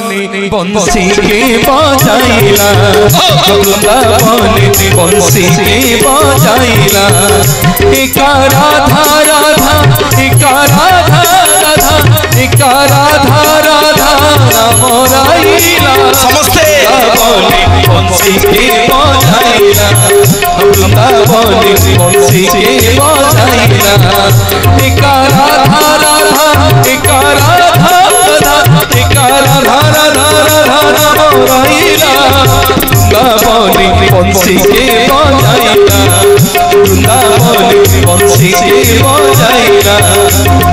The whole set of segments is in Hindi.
बंसी के बजाइला वृंदावन बंसी के बजाइला एका राधा राधा एका राधा राधा एका राधा राधा नाम राइला समस्ते बंसी के बजाइला वृंदावन बंसी के बजाइला एका राधा राधा एका राधा राधा एका राधा राधा राधा नाम राइला वृंदावन बंसी के बजाइला वृंदावन बंसी के बजाइला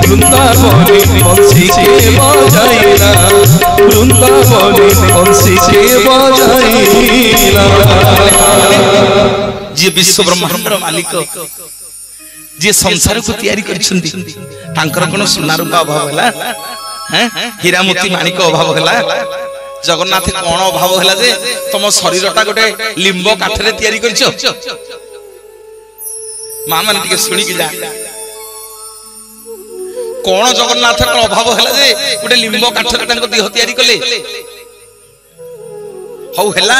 वृंदावन बंसी के बजाइला वृंदावन बंसी के बजाइला। जी विश्व ब्रह्मांड मालिक जी संसार को तैयारी करछंती तांकर कोन सोना रूपा अभाव होला हैं हीरा मोती माणिक अभाव होला जगन्नाथ कोन अभाव होला जे तुम शरीरटा गोटे लिंब काठरे तैयारी करछो मां माने टिके सुनी कि जा कोन जगन्नाथ को अभाव होला जे गोटे लिंब काठरे तांको देह तैयारी कले हौ हैला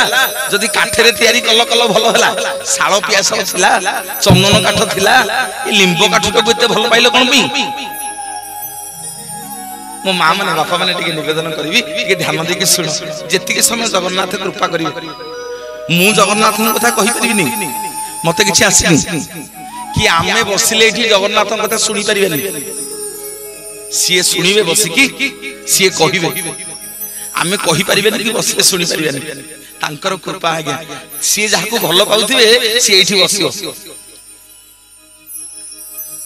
जदि काठरे तैयारी कल कल भल हैला शाल पियास थिला चंदन काठ थिला ए लिंब काठ को एते भल पाइलो कोन पई मो मां माने बापा माने टिके निवेदन करबी टिके ध्यान दे के सुन जेतिके समय जगन्नाथ कृपा करिवे मु जगन्नाथ कथा कहि परिबिनी मते किछि आसीनी कि आमे बसिले एठी जगन्नाथ कथा सुनि परिबेनी सिए सुनिबे बसिकी सिए कहिबे आमे कहि परिबेनी कि बसिले सुनि परिबेनी तांकर कृपा आज्ञा सी जहाको भल पाउथिबे सी एठी बसियो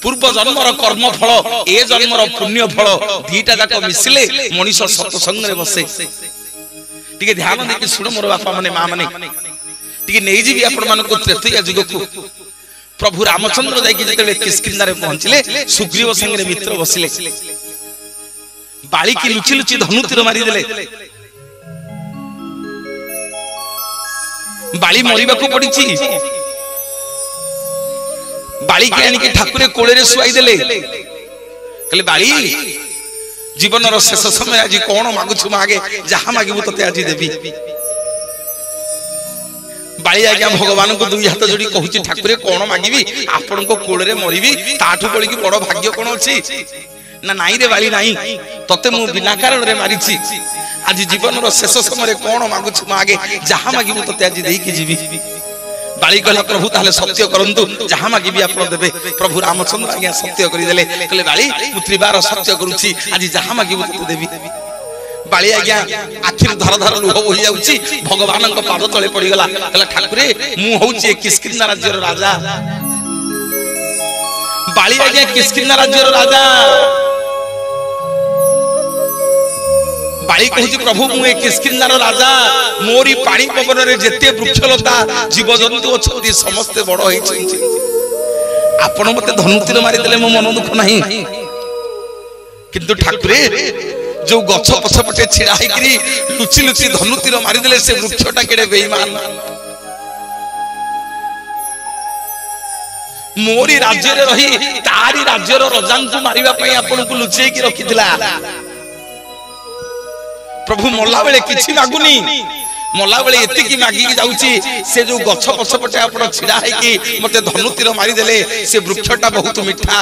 पूर्व जन्मर कर्म फल ए जन्मर पुण्य फल दीटा जाक मिसिले मनीष सत्संग रे बसे टिके ध्यान देके सुन मोर बापा माने मां माने टिके नै जीवी आपण मान को त्रेतया जुग को प्रभु रामचंद्र जाकी जते किष्किंधा रे पहुंचले सुग्रीव संग रे मित्र बसिले बाली की लुचि लुचि धनु तीर मारी देले बाली मरिबा को पड़िछि बाली के आनी के ठाकुरे कोळे रे सुआई देले कहले बाली जीवन रो शेष समय आज कोन मागुछु मागे जहा मागिबु तते आज देबी बाली आज्ञा भगवान को दुई हाथ जोड़ी कहूची ठाकुरे कोन मागिबी आपन को कोळे रे मरिबी ताठु बळी की बड़ भाग्य कोन अछि ना नाई रे बाली नाई तते मु बिना कारण रे मारिछि आज जीवन रो शेष समय रे कोन मागुछु मागे जहा मागिबु तते आज देई के जीवी बाली कहला प्रभु ताले सत्य करंतु जहा मागिबी आपण देबे प्रभु रामचंद्र आज्ञा सत्य करि देले कहले बाली मु त्रिबार सत्य करूछि आज जहा मागिबु तते देबी बाली आज्ञा आखिर धर धर लुह होई जाउछि भगवान को पाद तळे पड़ी गला कहला ठाकुरे मु होउछि किष्किंधा राज्य रो राजा बाली आज्ञा किष्किंधा राज्य रो राजा बाली कहूची प्रभु मु ए किष्किंधार राजा मोरी पानी पवन रे जेते वृक्षलता जीव जंतु अछंती समस्त बड़ होइछि आपण मते धनुतीर मारि देले मो मन दुख नाही किंतु ठाकुरे जो गछ पछपटे छिड़ा हैकरी लुचि लुचि धनुतीर मारि देले से वृक्षटा केडे बेईमान मोरी राज्य रे रही तारी राज्य रो रजांकु मारिबा पई आपण को लुचेई की रखिथिला प्रभु मोला बेले किछि मागुनी मोला बेले एति की मागी जाउची से जो गछ पछपटे आपण छिड़ा है कि मते धनुतीर मारी देले से वृक्षटा बहुत मिठा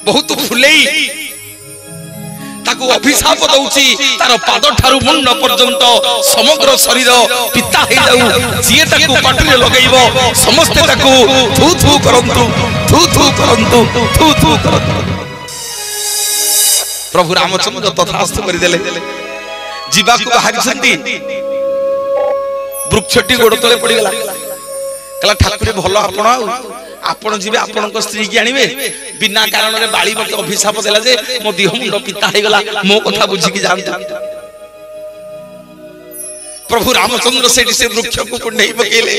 बहुत फुलेई ताकू अभिशाप दउची तार पाद ठारू मुंड पर्यंत समग्र शरीर पिता हे जाऊ जिए ताकू पाटले लगाइबो समस्त ताकू थू थू करंतु थू थू करंतु थू थू करंतु प्रभु रामचंद्र तथास्थ करि देले जीवा को बाहरी छंती वृक्षटी गोड़ तले पड़ी गला कहला ठाकुरे भलो आपण आपण जीवे आपण को स्त्री की आनिबे बिना कारण रे बाली मते अभिशाप देला जे मो देह मुंड पिता हे गला मो कथा बुझी की जानता प्रभु रामचंद्र सेठी से वृक्ष को कुंडई पकेले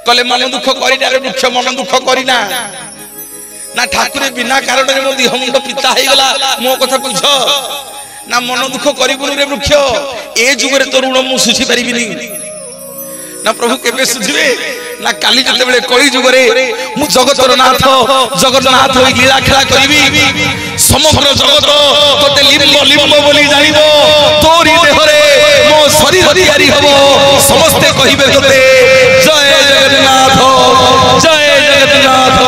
कहले मन दुख करिना रे वृक्ष मन दुख करिना ना ठाकुरे बिना कारण रे मो देह मुंड पिता हे गला मो कथा बुझ ना मन दुख करिबुनु रे वृक्ष ए जुगरे तो ऋण मु सुझी परिबिनी ना प्रभु केबे सुझिबे ना काली जते बेले कली जुगरे मु जगतर नाथ जगन्नाथ होई लीला खेला करिबी समग्र जगत तते लिम्ब लिम्ब बोली जानिबो तोरी तैयारी हबो समस्ते कहिबे तोते जय जगन्नाथ जय जगन्नाथ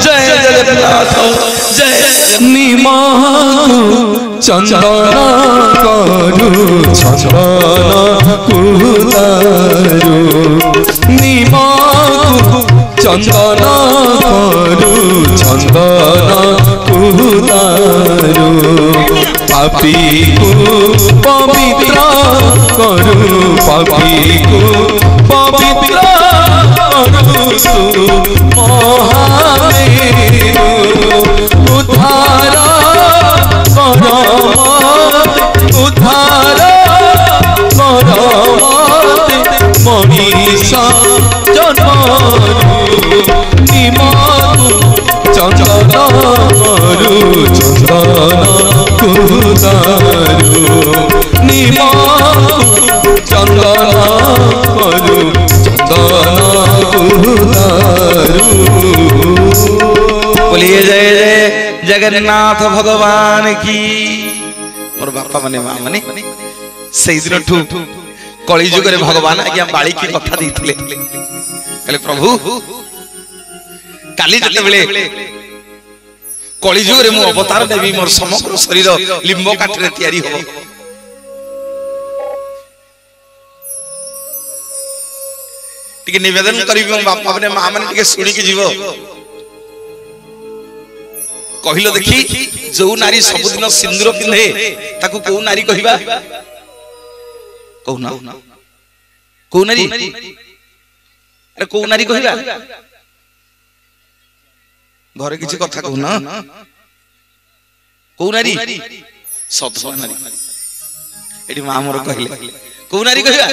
जय जगन्नाथ जय निमाकु चंदन करू चंदन कुदारू निमाकु चंदन करू चंदन कुदारू पापी को पवित्र करू पापी को पवित्र करू महादेव उद्धार उद्धार मनीषा जन्मरू निमाकु चंदन करू चंदन कुदारू निमाकु चंदन करू चंदन कुदारू। बोलिए जय जय जगन्नाथ भगवान की। मोर बापा माने माँ माने से दिन कलिजुग भगवान आज्ञा बाड़ी की कथा देते कहले प्रभु काली जिते कलिजुग मु अवतार देवी मोर समग्र शरीर लिंब काठरे तैयारी हो टिके निवेदन करी मो बापा माने माँ माने टिके सुनी की जीव कहिलो देखी जो नारी सबुदिन सिंदूर पिंधे ताकू को नारी कहिबा कहूना को नारी अरे को नारी कहिबा घरे किछि कथा कहूना को नारी सधवा नारी एठी मां मोर कहले को नारी कहिबा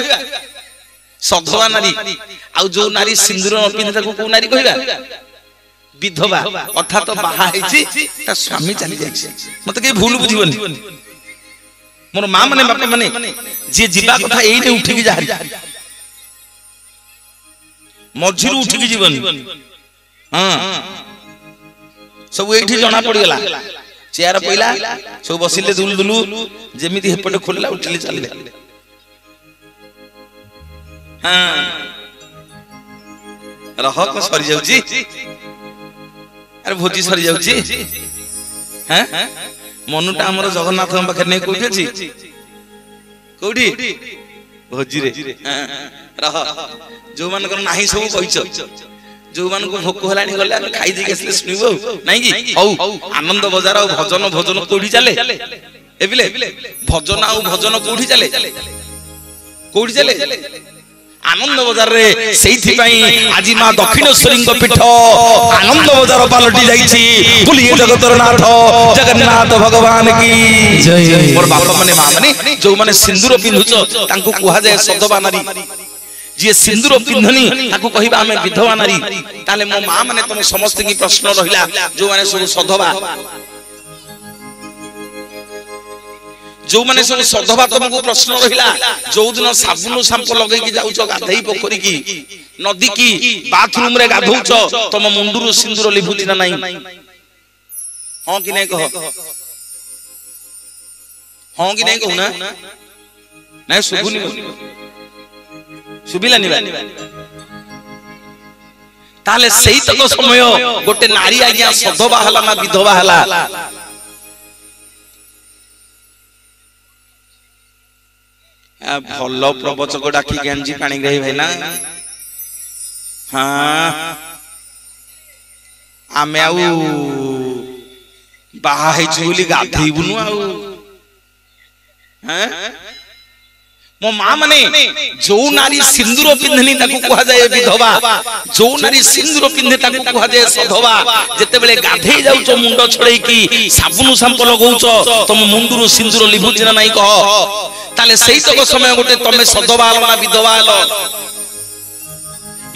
सधवा नारी आ जो नारी सिंदूर न पिंधे ताकू को नारी कहिबा विधवा अर्थात तो बाहा ता स्वामी चली जाइए मत के भूल बुझीबनी मोर मां माने बापा माने जे जीवा कथा एइने उठिकी जाहरी मझिरु उठिकी जीवनी हां सब एठी जना पड़ी गेला चेयर पइला सब बसिले दुलु दुलु जेमिति हेपटे खोलला उठिले चलले हां रह को सरी जाउची अरे भोजी सरी जाउची हैं मनुटा हमर जगन्नाथ पाखे नै कोठी अछि कोठी भोजी रे रह जो मान कर नाही सब कहिछ जो मान को भोक हलानी गले हम खाइ दे गेसले सुनिबो नाही की हौ आनंद बजार और भजन भजन कोठी चले एबिले भजन और भजन कोठी चले आनंद बजार रे सेइथि पई आजि मां दक्षिणेश्वरी पीठ आनंद बजार पालटी जाईछि बोलिए जगतर नाथ जगन्नाथ भगवान की जय। मोर बापा माने मां माने जो माने सिंदूर पिंधुछ तांको कुहा जाय सधवा नारी जे सिंदूर पिंधनी ताको कहिबा हमें विधवा नारी ताले मो मां माने तुम समस्त की प्रश्न रहिला जो माने सब सधवा जो माने सब सधवा तुमको प्रश्न रहिला जो दिन साबुन सांप लगे की जाउछ गाधई पोखरी की नदी की बाथरूम रे गाधौछ तुम मुंडुरु सिंदूर लिभुची ना नाही हां कि नै कह हां कि नै कहू ना नै सुबुनी सुबिला निबा ताले सेही तक समय गोटे नारी आज्ञा सधवा हला ना विधवा हला भल प्रवचक डाकी गंजी पानी गई भाई ना हाँ आमे आउ बाहा हेचुली गाधेइबुनु आउ हैं मो मां माने जो नारी सिंदूर पिंधनी ताकू कुहा जाय विधवा जो नारी सिंदूर पिंधे ताकू कुहा जाय सधवा जेते बेले गाधेई जाउचो मुंडो छड़ेई की साबुन सांप लगाउचो तुम मुंडुरु सिंदूर लिभुची ना नाही कह ताले सेही तक समय गोटे तमे सधवा आलो ना विधवा आलो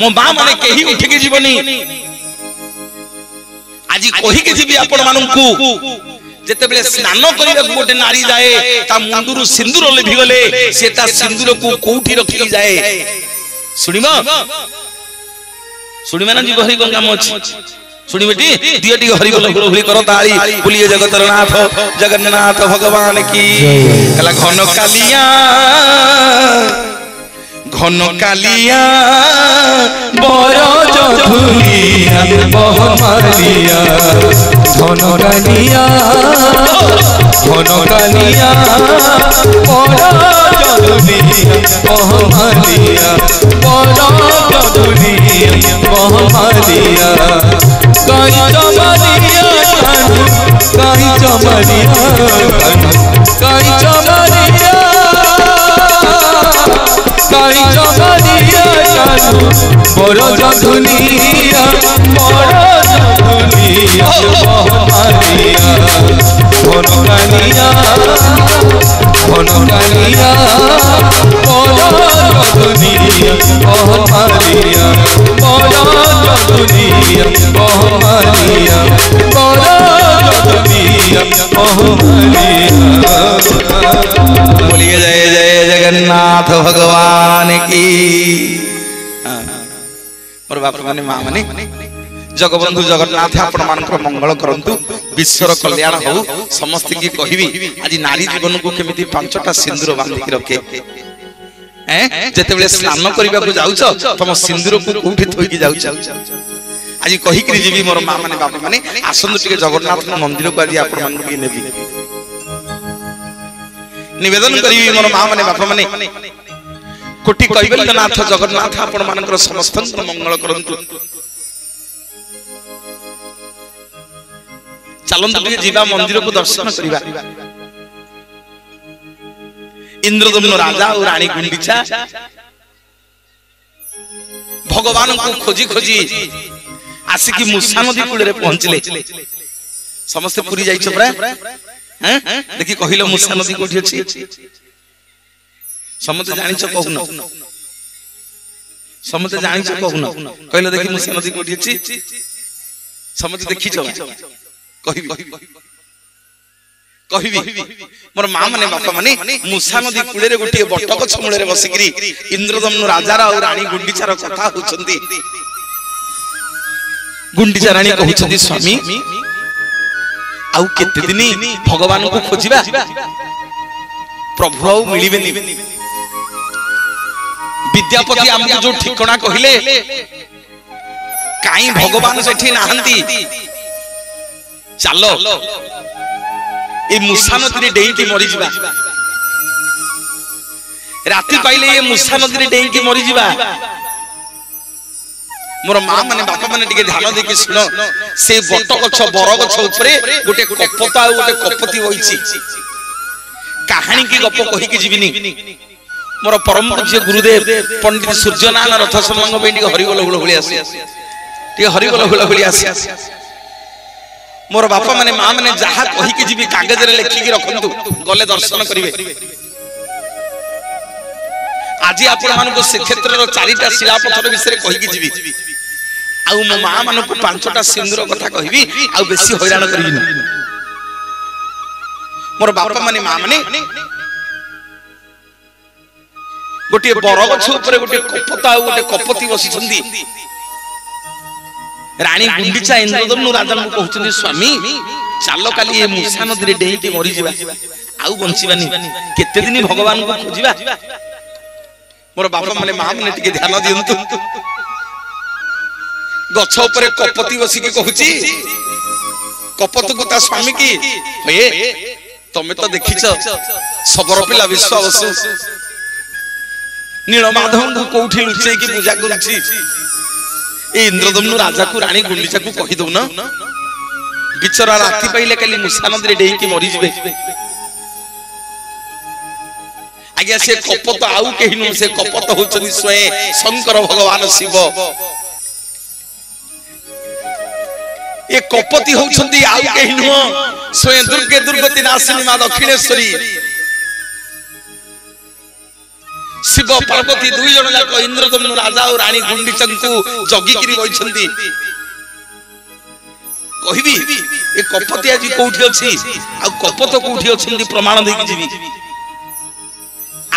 मो मां माने केही उठिके जीवनी आज कहि के जीवी आपण माननकु जेते बेले स्नान करिबा गोटे नारी जाए ता मुंडुरु सिंदूर लेभि गले से ता सिंदूर को कोठी रखि जाए सुनिबा सुनिबा ना जी बहरी गंगा मछ शुणी बेटी दियो टी हरि बोल हुलहुली करो ताली बोलिए जगतर नाथ जगन्नाथ भगवान की कला घन कालिया बर जधुलिया बहमालिया घन कालिया बर जधुलिया बहमालिया बर जधुलिया बहमालिया काई चमरिया काई चमरिया काई चमरिया काई चमरिया बर जधुलिया बहमालिया घन कालिया बर जधुलिया बहमालिया बर जधुलिया बहमालिया बर जधुलिया बहमालिया। बोलिए जय जय जगन्नाथ भगवान की। मोर बाप माने माँ माने जगबंधु जगन्नाथ आपण मानकर मंगल करंतु विश्वर कल्याण हो समस्त की कहबी आज नारी जीवन को केमिति पांचटा सिंदूर बांधिक रखे जेतेबेले स्नान करबा को जाउछ तम सिंदूर को कोठी थोइकी जाउछ आज कहि करी जीवी मोर माँ माने बाप माने आसंद टिके जगन्नाथ मंदिर को आज आपण मान के नेबी निवेदन करी मोर माँ माने बाप माने कोटि कैवल्यनाथ जगन्नाथ आपण मानकर समस्त मंगल करंतु चलंतु टिके जीवा मंदिर को दर्शन करिबा इंद्रदम्न राजा और रानी गुंडीचा भगवान को खोजी खोजी आसिकी मूसा नदी कूल रे पहुंचले समस्त पुरी जाइछ परा हैं देखि कहिलो मूसा नदी कोठी अछि समस्त जानिछ कहून समस्त जानिछ कहून कहिलो देखि मूसा नदी कोठी अछि समस्त देखिछ कहबी मोर माँ माने बापा माने मूसा नदी कूले रे गोटे बट गछ मूले रे बसिकरी इंद्रदम्न राजा और रानी गुंडीचार कथा होचंदी गुंडीचा रानी कहउछंदी स्वामी आउ केते दिनी भगवान को खोजिबा प्रभु आउ मिलिबेनी विद्यापति हमको जो ठिकाना कहिले काई भगवान सेठी नाहंती चलो ए मूसा नदी डेई के मरी जिबा राति पाइले ए मूसा नदी डेई के मरी जिबा मोर माँ माने बापा माने टिके ध्यान देके सुन से बट गछ बर गछ ऊपरे गोटे कपता गोटे कपति होइछि कहानी की गप कहि के जीविनी मोर परम पूज्य गुरुदेव पंडित सूर्यनारायण रथ समंग बेटी हरिगोल हुलहुली आसी टिके हरिगोल हुलहुली आसी मोर बापा माने माँ माने जहा कहि के जीवी कागज रे लिखि के रखंतु गले दर्शन करिवे आज आपण मानको से क्षेत्र रो चारिटा शिलापथर विषय कहि के जीवी आउ मो माँ मानको पांचटा सिंदूर कथा कहबी आउ बेसी हैरान करबी न मोर बापा माने माँ माने गोटे बरगछ ऊपर गोटे कपता गोटे कपति बसिछंदी रानी गुंडीचा इंद्रदम्न राजा को कहउछंदी स्वामी चालो काली ए मूसा नदी रे डेई के मरि जिबा आउ बंचिबानी केते दिन भगवान को खोजिबा मोर बापा माने माँ माने टिके ध्यान दियंतु गछ ऊपर कपति बसी के कहउची कपत को ता स्वामी की ए तमे तो देखिछ सबर पिला विश्वास नीलमाधव को कोठी लुचै की पूजा करूची ए इंद्रदम्न राजा को रानी गुंडीचा को कहि दउ न बिचरा राति पाइले काली मूसा नदी रे डेई के मरि जिबे आज्ञा से कपत आउ केहि न से कपत होचनी स्वयं शंकर भगवान शिव ए कपति होचंदी आउ केहि न स्वयं दुर्गे दुर्गति नाशिनी मां दक्षिणेश्वरी शिव पार्वती दुई जन जाक इंद्रदम्न राजा और रानी गुंडीचंकु जगिकिरी बइछंती कहबी ए कपति आज कोठी अछि आ कपत कोठी अछंती प्रमाण देकी जीवी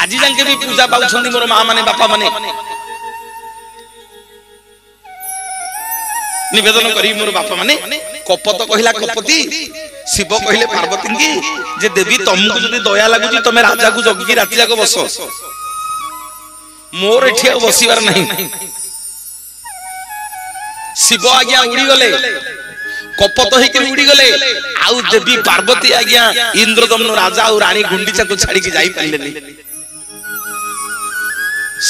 आज जाके भी पूजा पाउछंती मोर माँ माने बापा माने निवेदन करी मोर बापा माने कपत कहला कपति शिव कहले पार्वती की जे देवी तुमको जदि दया लागुची तमे राजा को जगी राति जाक बस मोर एठी बसिबार नहीं शिव आज्ञा उड़ी गले कपत होकर उड़ी गले आउ देवी पार्वती आज्ञा इंद्रदम्न राजा और रानी गुंडीचा को छाड़ी के जाई पाइले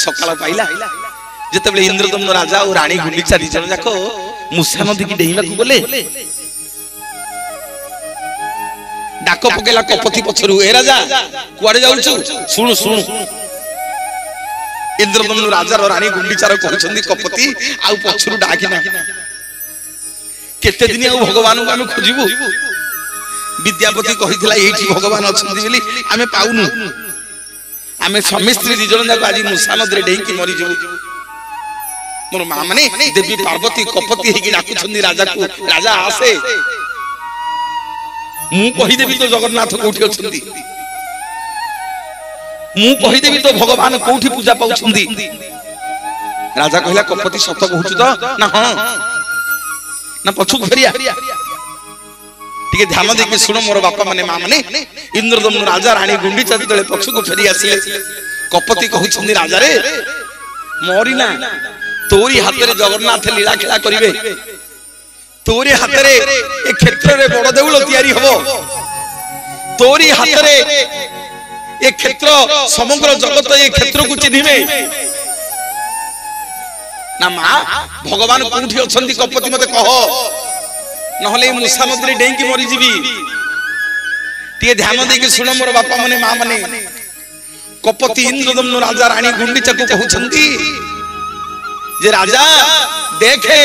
सकाळ पाइला जेतेबेले इंद्रदम्न राजा और रानी गुंडीचा दी जण जाको मुसा नदी की डेइबा को गले डाक पकेला कपति पछरु ए राजा कुआडे जाउछु सुनु सुनु इंद्रदम्न राजा और रानी गुंडीचार कहउछंदी कपति आउ पछरु डाकिना केते दिन आ भगवान को आमे खोजिबु विद्यापति कहितला एठी भगवान अछंदी बोली आमे पाउनु आमे स्वामी स्त्री दी जण जाको आज मुसा नदी डेइ की मरि जबु मोर मां माने देवी पार्वती कपति हेकी डाकुछंदी राजा को राजा आसे मु कहि देबी तो जगन्नाथ कोठी अछंदी मु कहि देबी तो भगवान कोठी पूजा पाउछंदी राजा कहला कपति सत कहउछु तो ना हां ना पछु फेरिया टिके ध्यान देके सुनो मोर बापा माने मां माने इंद्रदम्न राजा रानी गुंडीचा तले पछु को फेरि आसिले कपति कहउछंदी राजा रे मोरी ना तोरी हाथ रे जगन्नाथ लीला खेला करिवे तोरी हाथ रे ए क्षेत्र रे बड़ देउल तयारी हबो तोरी हाथ रे ए क्षेत्र समग्र जगत ए क्षेत्र को चिन्हिबे ना मां भगवान कोठी अछंती कपति मते कह नहले मुसा नदी डेई की मरि जीवी टिए ध्यान दे के सुन मोर बापा माने मां माने कपति इंद्रदम्न राजा रानी गुंडीचा को कहउछंती जे राजा देखे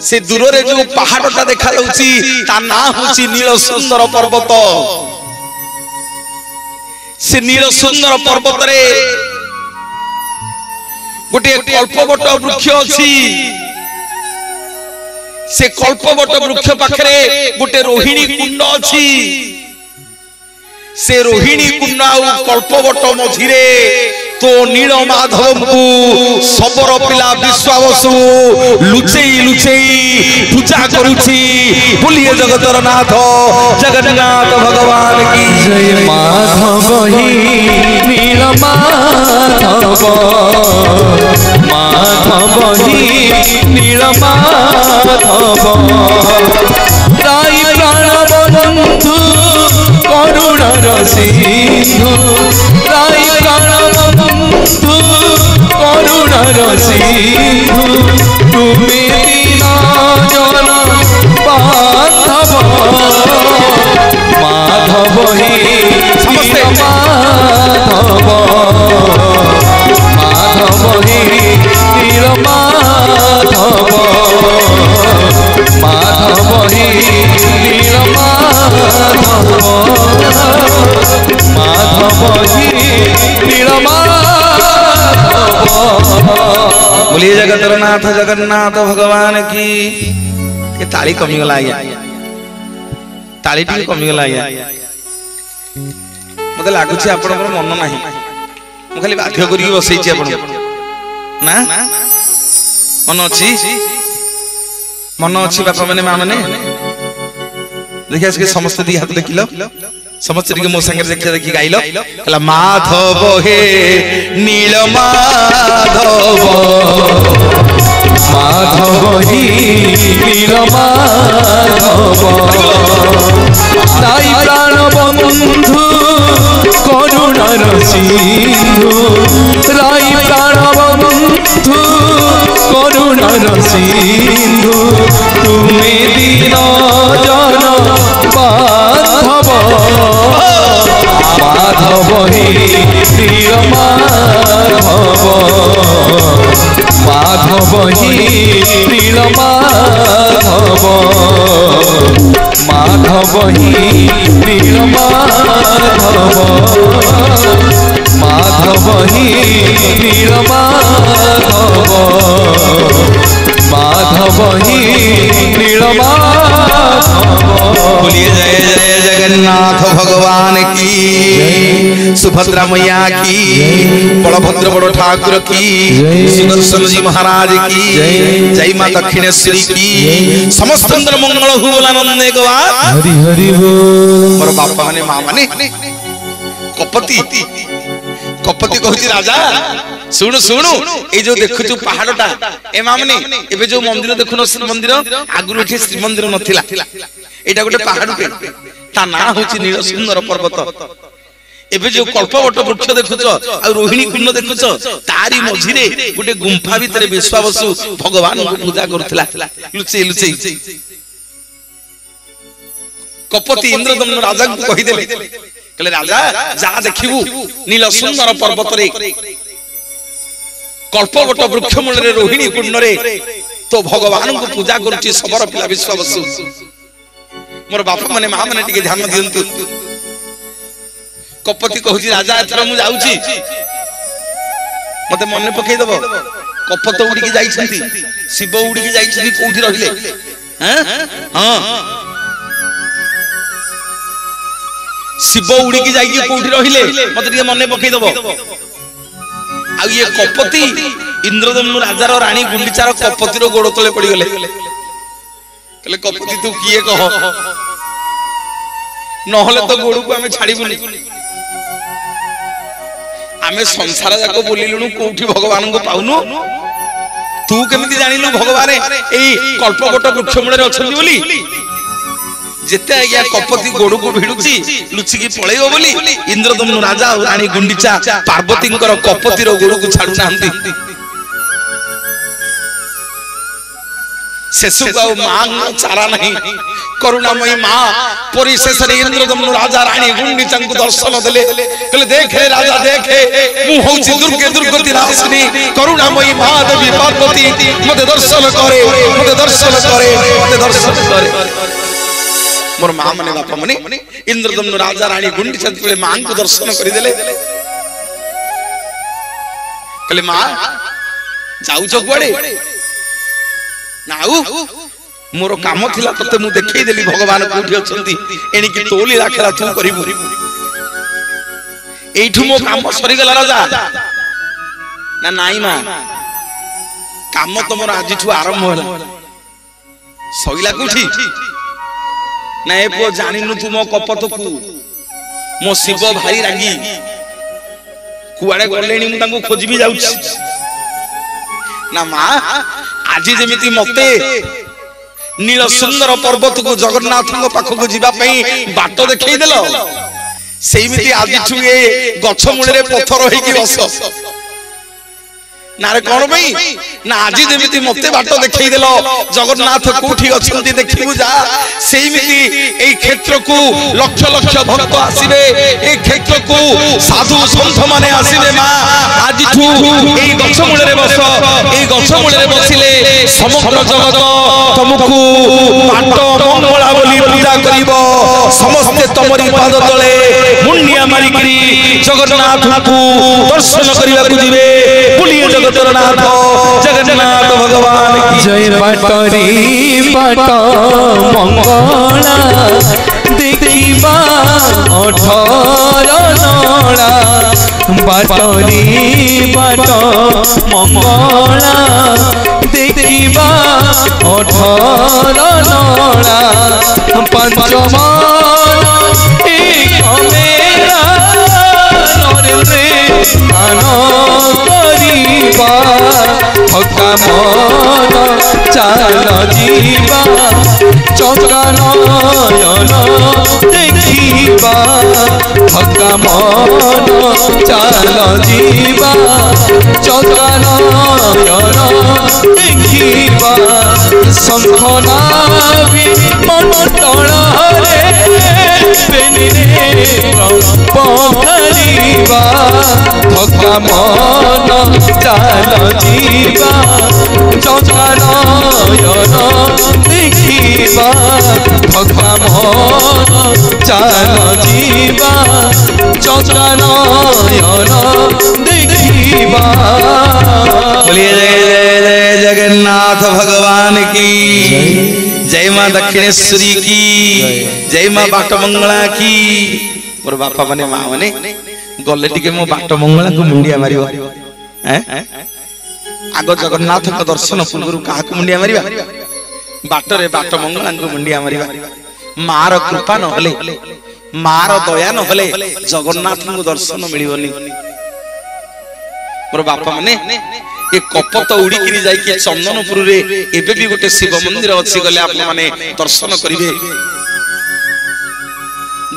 से दूर रे जो पहाड़टा देखा लउची ता ना होची नील सुंदर पर्वत से नील सुंदर पर्वत रे गोटे कल्पवट वृक्ष अछि से कल्पवट वृक्ष पाखरे गोटे रोहिणी कुंड अछि से रोहिणी कुंड आ कल्पवट मझिरे तो नील माधव को सबर पिला विश्वावसु लुचेई लुचेई पूजा करूची बोलिए जगतर नाथ जगन्नाथ भगवान की जय माधव ही नील माधव माधव ही नील माधव राई प्राण बंधु करुणा सिंधु राई प्राण बंधु करुणा सिंधु तुमे दीना जन बांधव माधव ही समस्ते माधव माधव ही नील माधव माधव ही नील माधव माधव ही नील बोलिए जगतर नाथ जगन्नाथ भगवान की ये ताली कमी गला आया ताली टी कमी गला आया मते लागुछि आपन मन नाही मु खाली बाध्य करी बसै छी आपन ना मन अछि बापा माने मां माने देखिया से समस्त दी हाथ देखिलो समस्त के मो संगे देखिया देखि गाइलो कहला माधव हे नील माधव माधव ही नील माधव साई प्राण बंधु करुणार सिंधु राई प्राण बंधु करुणार सिंधु तुमे दीन जन बांधव माधव ही नील माधव माधव ही नील माधव माधव ही नील माधव माधव ही नील माधव माधव ही नील माधव बोलिए जय जय जगन्नाथ भगवान की, सुभद्रा मैया की, बलभद्र बड़ ठाकुर की, सुदर्शन जी महाराज की, जय मां दक्षिणेश्वरी की, समस्त मंगल हो बोलानंदे गवार हरि हरि बोल। मोर बापा माने मां माने कपति कपति कहूची राजा सुनु सुनु ए जो देखुचु पहाड़टा ए मामनी एबे जो मंदिर देखुनो श्री मंदिर आगुरु एठी श्री मंदिर नथिला एटा गोटे पहाड़ पे ता ना होची नील सुंदर पर्वत एबे जो कल्पवट वृक्ष देखुचो आ रोहिणी कुंड देखुचो तारी मझिरे गोटे गुंफा भितरे विश्वावसु भगवान को पूजा करथिला लुचै लुचै कपति इंद्रदम्न राजा को कहि देले कहले राजा जा देखिबू नील सुंदर पर्वत रे कल्पवट वृक्ष मूल रे रोहिणी कुंड रे तो भगवान को पूजा करूची सबर पिला विश्वावसु मोर बापा माने मां माने टिके ध्यान दियंतु कपति कहूची राजा एथरा मु जाउची मते मने पकई दबो कपत उडी के जाई छथि शिव उडी के जाई छथि कोठी रहिले हैं हां शिव उडी के जाई के कोठी रहिले मते टिके मने पकई दबो आ ये कपति इंद्रदम्नु राजा रो रानी गुंडीचार कपति रो गोड़ तले पड़ी गले कहले कपति तू किए कह नहले तो गोड़ को हमें छाड़ीबुनी आमे संसार जाको बोलिलुनु कोठी भगवान को पाउनु तू केमिति जानिलु भगवान एई कल्पवट वृक्ष मूले अछंती बोली जेते आज्ञा कपति गोड़ को भिडुची लुची की पळेइबो बोली इंद्रदम्नु राजा और रानी गुंडीचा पार्वतींकर कपति रो गोड़ को छाडु नांती शेषु को मां चारा नहीं करुणामयी मां परिशेष रे इंद्रदम्नु राजा रानी गुंडीचा को दर्शन देले कहले देख रे राजा देख मु होची दुर्गे दुर्गति नाशिनी करुणामयी मां देवी पार्वती मते दर्शन करे मते दर्शन करे मते दर्शन करे मोर मां माने बापा माने इंद्रदम्नु राजा रानी गुंडीचा को मां को दर्शन करि देले कहले मां जाऊ छ कुआडे नाउ मोर काम थिला तते मु देखै देली भगवान कोठी अछंती एनी कि तोली राखला तू करिबु एठु मो काम सरी गला राजा ना नाई मा काम तो मोर आजिठु आरंभ होला सइला कोठी ना ए पो जानिनु तू मो कपत को मो शिव भाई रागी कुआडे गलेनी मु तांको खोजबी जाउछि ना मां आज जेमिति मते नील सुंदर पर्वत को जगन्नाथ को पाख को जीवा पई बाट देखै देलो सेमिति आज छु ए गछ मूले पत्थर होई की बस ना रे कोन पई ना आज जेमिति मते बाट देखै देलो जगन्नाथ कोठी अछंती देखिबु जा सेमिति ए क्षेत्र को लक्ष लक्ष भक्त आसीबे ए क्षेत्र को साधु संत माने आसीबे मां आज छु ए गछ मूले बस ए गछ मूले बसिले समग्र जगत तुमको बाट मंगला बोली पूजा करिवो समस्त तमरी पाद तले मुंडिया मारी करी जगन्नाथ को दर्शन करिवा को जिवे पुलियो जगतर नाथ जगन्नाथ भगवान की जय बाटरी बाट मंगला देखिबा 18 नळा बाटरी बाट मंगला देखिबा 18 नळा पंचमान एक मेरा नरे स्नान करिबा भक्ता मन चाल जीवा चौका नयन देखिबा भक्ता मन चाल जीवा चौका नयन देखिबा शंखना भी मन तळे पखरिबा भक्ता मन चाल जीवा चौका नयन देखिबा भक्ता मन चाल जीवा चौका नयन देखिबा। बोलिए जय जय जय जगन्नाथ भगवान की। जय मां दक्षिणेश्वरी की जय मां बाट मंगला की मोर बापा माने मां माने गले टिके मो बाट मंगला को मुंडिया मारिबो हैं आगो जगन्नाथ को दर्शन पूर्व काहा को मुंडिया मारिबा बाटरे बाट मंगला को मुंडिया मारिबा मार कृपा न होले मार दया न होले जगन्नाथ को दर्शन मिलिबोनी मोर बापा माने ए कपत उड़ी किरी जाई कि चंदनपुर रे एबे भी गोटे शिव मंदिर अछि गले आप माने दर्शन करिवे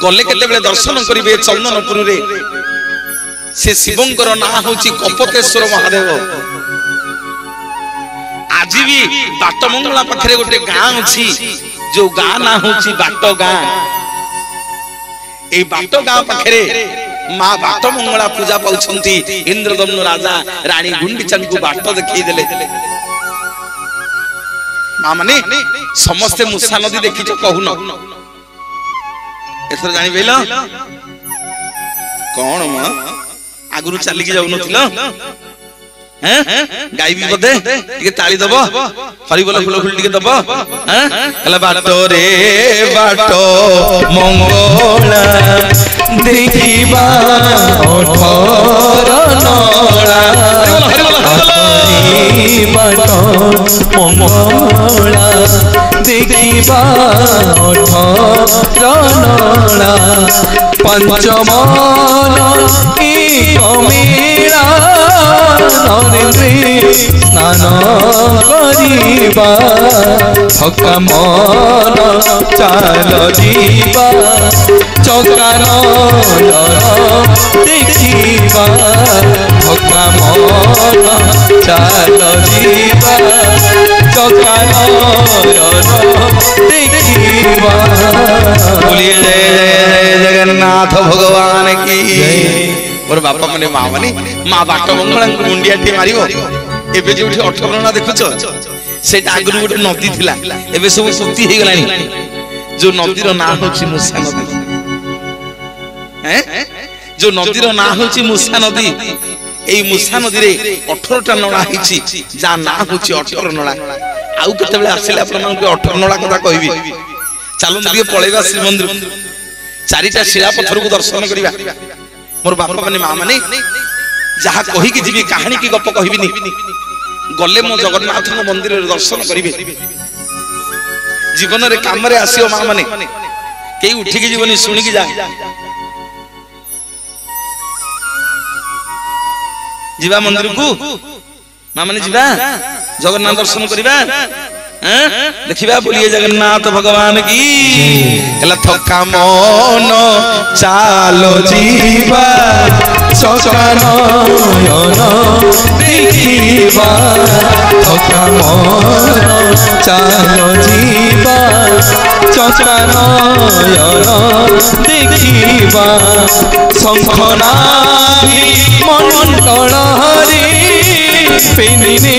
गले केते बेले दर्शन करिवे चंदनपुर रे से शिवंकर ना होची कपतेश्वर महादेव आज भी बाट मंगला पाखरे गोटे गां अछि जो गां ना होची बाट गां ए बाट गां पाखरे मां बाट मंगला पूजा पाउछंती इंद्रदम्नु राजा रानी गुंडीचन को बाट देखै देले मां माने समस्त मुसा नदी देखि छ कहू न एथर जानि बेला कोन मां आगुरु चली के जाउ नथिला हैं गाई भी बदे टिके ताली दबो हरिबोल फुल फुल टिके दबो हैं कला बाटो रे बाटो मंगला देखिबा ओठर नळा हरि बाटो मंगला देखिबा ओठर नळा पंचमन की कमेरा नरेन्द्रे स्नान करिबा थका मन चाल जीवा चकार देखिबा थका मन चाल जीवा चकार देखिबा बोलिए जय जय जगन्नाथ भगवान की मोर बापा माने मां माने मां बाट मंगला मुंडिया टी मारिबो एबे जोठी 18 ना देखुछ सेटा आगरु गोटे नदी थिला एबे सब सुक्ति हे गलानी जो नदी रो नाम होची मुसा नदी हैं जो नदी रो नाम होची मुसा नदी एई मुसा नदी रे 18 टा नळा हिची जा नाम होची 18 नळा आउ केते बेले आसिला अपन के 18 नळा कथा कहबी चालू नदी पळेबा श्री मंदिर चारिटा शिला पत्थर को दर्शन करिबा मोर बापा माने मां माने जहा कहि कि जीवी कहानी की गप कहबिनी गले मो जगन्नाथ मंदिर रे दर्शन करिवे जीवन रे काम रे आसियो मां माने केई उठी की जीवनी सुनी की जा जीवा मंदिर को मां माने जीवा जगन्नाथ दर्शन करिबा देखिबा बोलिए जगन्नाथ भगवान की एला थका मन चालो जीवा चकार देखिबा थका मन चालो जीवा चकार देखिबा शंखना मंडल हरि पेनिने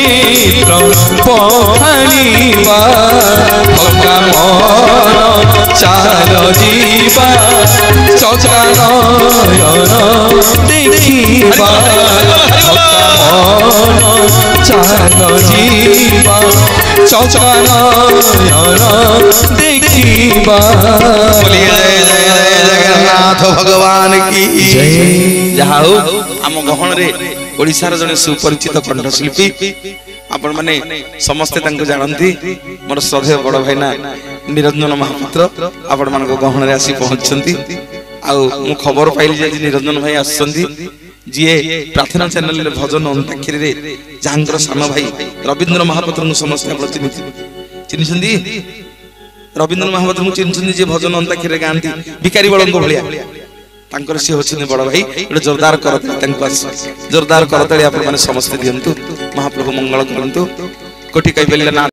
पखाणिबा थका मन चाल जीवा चकार देखिबा थका मन चाल जीवा चकार देखिबा जगन्नाथ भगवान की जहाँ आम गहन रे ओडिशार जने सुपरिचित कंठशिल्पी आपण माने समस्ते तांको जानंती मोर श्रद्धेय बड़ भाईना निरंजन महापात्र आपण मानको गहन रे आसी पहुंचंती आ मु खबर पाइली जे निरंजन भाई आछंती जिए प्रार्थना चैनल रे भजन अंताक्षरी रे जांगर सान भाई रविंद्र महापात्र नु समस्त प्रतिनिधि चिन्हछंती रविंद्र महापात्र नु चिन्हछंती जे भजन अंताक्षरी रे गांती भिखारी बळंको भलिया तांकर से होछन बड़ भाई गोटे जोरदार करताली तांको जोरदार करताली आपण माने समस्त दियंतु महाप्रभु मंगल करंतु कोटि कई बेले ना।